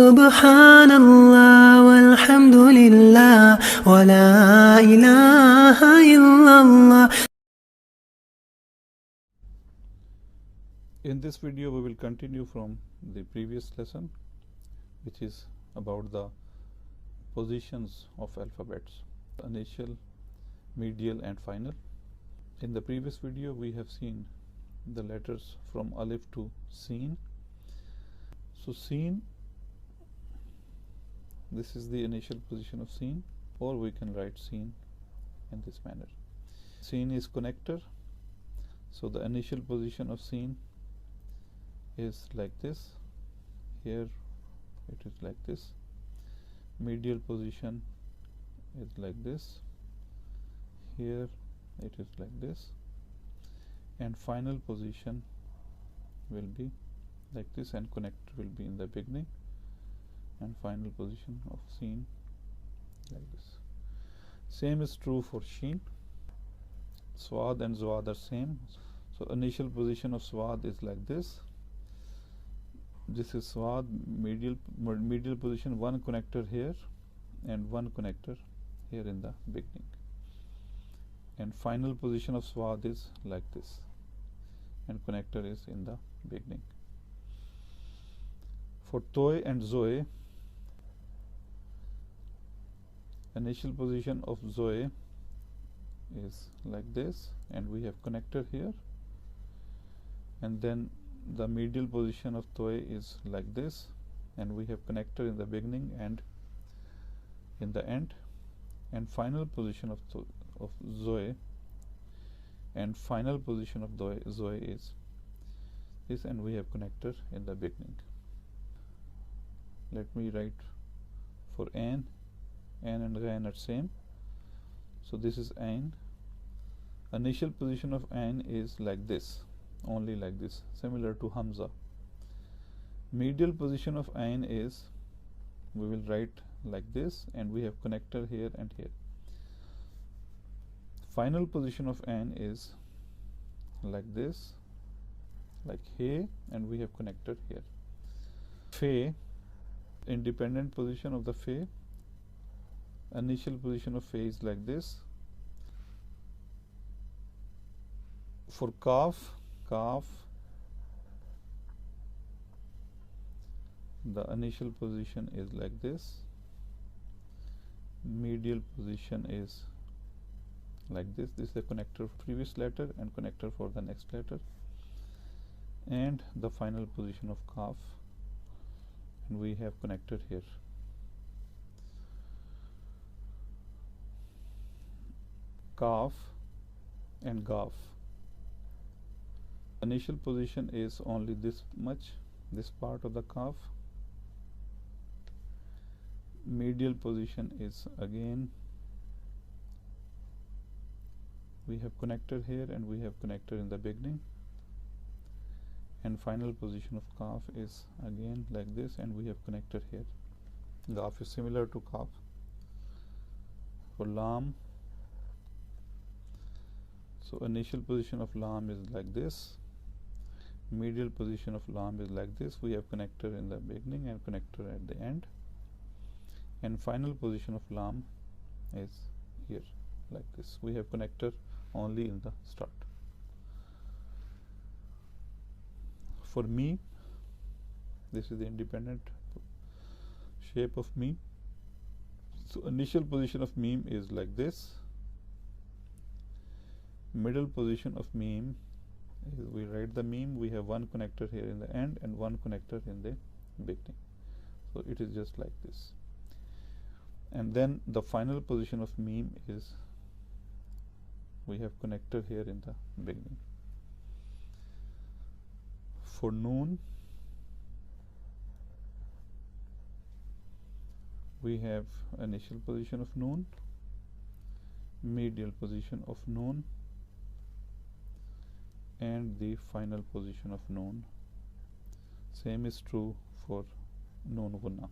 Subhanallah walhamdulillah wa la ilaha illallah. In this video we will continue from the previous lesson, which is about the positions of alphabets, initial, medial and final. In the previous video we have seen the letters from alif to sin. So sin, this is the initial position of sin, or we can write sin in this manner. Sin is connector, so the initial position of sin is like this. Here it is like this. Medial position is like this. Here it is like this, and final position will be like this, and connector will be in the beginning, and final position of sin like this. Same is true for shin. Swad and zwad are same. So initial position of swad is like this. This is swad, medial position, one connector here and one connector here in the beginning, and final position of swad is like this, and connector is in the beginning. For toy and zoe, initial position of zoe is like this, and we have connector here, and then the medial position of toy is like this, and we have connector in the beginning and in the end, and final position of zoe, and final position of zoe is this, and we have connector in the beginning. Let me write for an and ghain are same. So this is an. Initial position of an is like this, only like this, similar to hamza. Medial position of an is, we will write like this, and we have connector here and here. Final position of an is like this, like he, and we have connector here. Fe, independent position of the fe. Initial position of fe is like this. For kaf, the initial position is like this. Medial position is like this. This is the connector for previous letter and connector for the next letter, and the final position of kaf, and we have connector here. Kaf and gaf. Initial position is only this much, this part of the kaf. Medial position is again, we have connector here and we have connector in the beginning, and final position of kaf is again like this, and we have connector here. Gaf is similar to kaf. For lam, so initial position of lam is like this. Medial position of lam is like this. We have connector in the beginning and connector at the end, and final position of lam is here like this. We have connector only in the start. For meme, this is the independent shape of meme. So initial position of meme is like this. Middle position of meme is, we write the meme, we have one connector here in the end and one connector in the beginning. So it is just like this. And then the final position of meme is, we have connector here in the beginning. For noon, we have initial position of noon, medial position of noon, and the final position of noon. Same is true for noon gunna.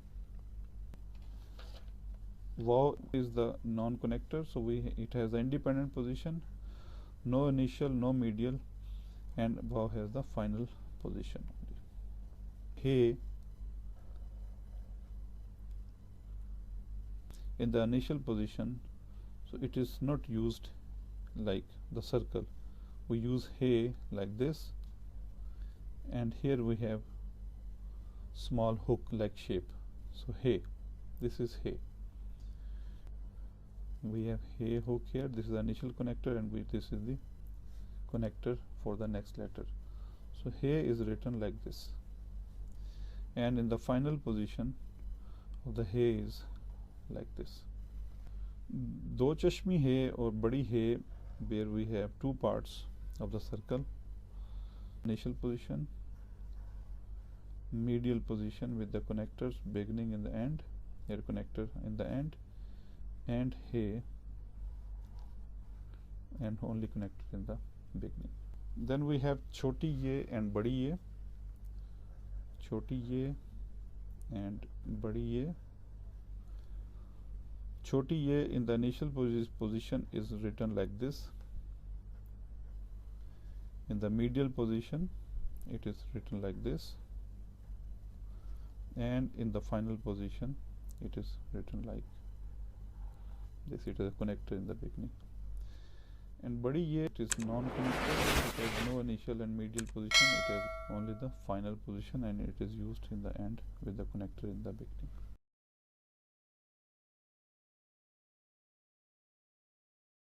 Waw is the non-connector, so it has the independent position, no initial, no medial, and waw has the final position. He, in the initial position, so it is not used like the circle. We use hey like this, and here we have small hook like shape. So hey, this is hey. We have hey hook here. This is the initial connector, and this is the connector for the next letter. So hey is written like this, and in the final position of the hey is like this. दो चश्मी है और बड़ी है, where we have two parts of the circle. Initial position, medial position with the connectors beginning in the end, here connector in the end, and hey, and only connector in the beginning. Then we have choti ye and badi ye. Choti ye and badi ye. Choti ye in the initial position is written like this. In the medial position it is written like this, and in the final position it is written like this. It is a connector in the beginning. And badi ye, it is non-connector. It has no initial and medial position. It has only the final position, and it is used in the end with the connector in the beginning.